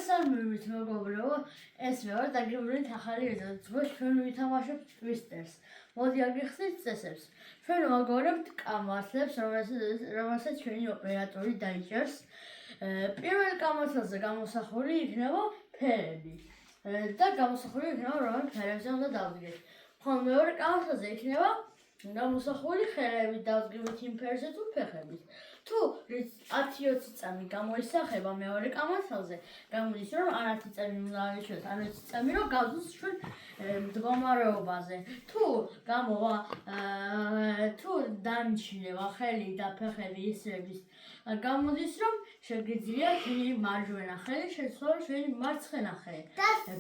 მოგესალმებით მეგობრებო, ეს მე ვარ დაგეგმილი ახალი ვიდეო. დღეს ჩვენ ვითამაშებთ ტვისტერს. მოდი აგიხსნით წესებს. ჩვენ ვაგორებთ კამათლებს, რომელსაც ჩვენი ოპერატორი დაიჭერს. პირველ კამათლზე გამოსახული იქნება ფერები და გამოსახული იქნება რომელ ფერებზე უნდა დავდგეთ. ხოლო მეორე კამათლზე იქნება გამოსახული ხელებით დავდგებით იმ ფერზე თუ ფეხებით. თუ 10-20 წამი გამოისახება მეორე კამათლზე, გამოდის რომ არ 10 წამი უნდა ავიშვათ, არ 20 წამი რომ გავზუსტ ჩვენ მდგომარეობაზე. თუ დანიშნება ხელი და ფეხები ისრების, გამოდის რომ შეგიძლია ჩვენი მარჯვენა ხელი შეცვალა ჩვენი მარცხენა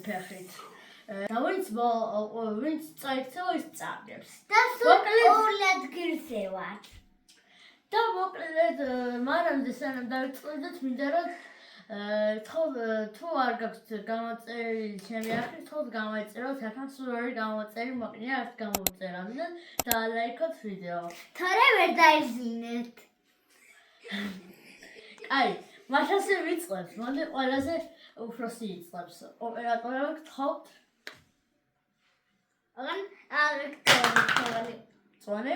ფეხით. და ვინც წაიქცევა ის წარგებს. და სულ ადგილზე ვარ. და მოკლედ მანამდე სანამ დავიწყდეთ მინდა რომ თუ არ გაქვთ გამოწერილი ჩემი არხი, თქოს გამოიწეროთ აქან სულ ორი გამოწერილი მოკლია ერთ გამოვწერამდე და ლაიქოთ ვიდეო. თორე ვერ დაიზინეთ. აი, მაშასე ვიწყებთ. მოდი ყველაზე უფროსი იწყებს. ოპერატორი გთხოვთ. წვანე?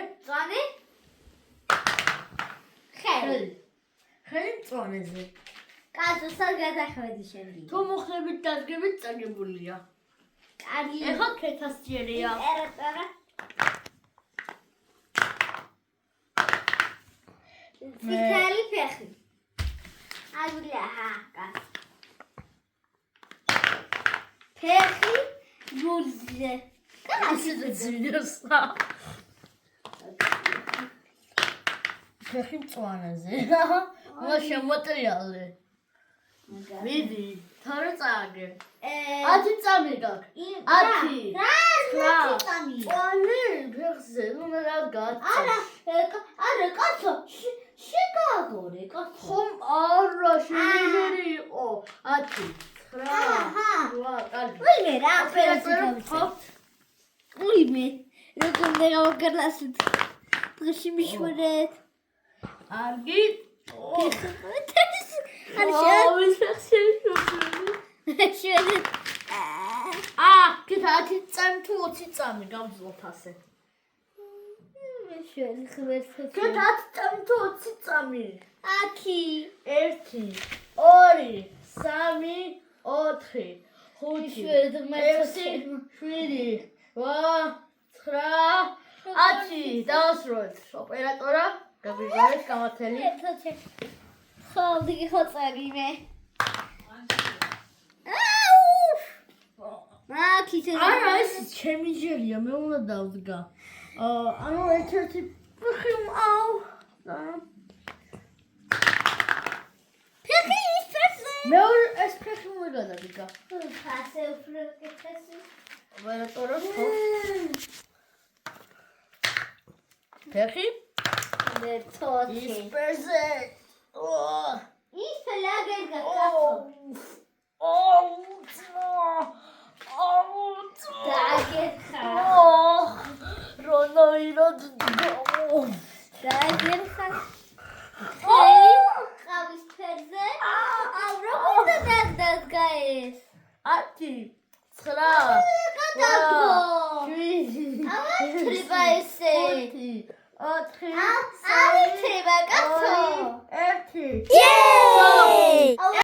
ხელი წვანეზე. კაცო, სად გადახვედი შენი? თუ მოხდებით დადგებით წაგებულია. კარგი. ეხლა ქეთასწიერია. ოპერატორი. წითელი ფეხი. აგულა ჰაკა. ფეხი გულზე. ასე ძინოსა. ფეხი მწვანეზე. შემოტრიალე. მიდი, თორე წააგე. 10 წამი გაქვს. 10. რა წამი? წამი ფეხზე, ნუ რა გაცა. არა, კაცო, შეგაგორე, კაცო. ხომ არა, შეიძლება იყო. 10. 9. კარგი. ვიმე რა ოპერაცია. ვიმე, როგორ უნდა გავაკეთოთ? დღეში მიშვერეთ. კარგი. შეედეთ. კეთა 10 წამი თუ 20 წამი გავძლოთ ასე. შეედეთ. კეთა 10 წამი თუ 20 წამი. 10. 1 2 3 4 5 6 7 8 9 10 დაასრულეთ ოპერატორა გაგვიგარეთ კამათელი. ხალდი ხოწარი მე. კიცე. არა ეს ჩემი ჯერია მე უნდა დავდგა. ანუ ერთ-ერთი ფეხი ფეხი ის ფეხი. მეორე ეს ფეხი უნდა გადადგა. ფასე უფრო კეთესი. ოპერატორა ფეხი მე თოთი. ის ფერზე. ის ფლაგერ გაკაცო. დააგერხა. რონოიროდ დააგერხა. ყავის ფერზე. როგორ დადგა ეს? 10 9 გადაგო. 7 treba ესე. 4 არის treba კაცო. 1 Yay!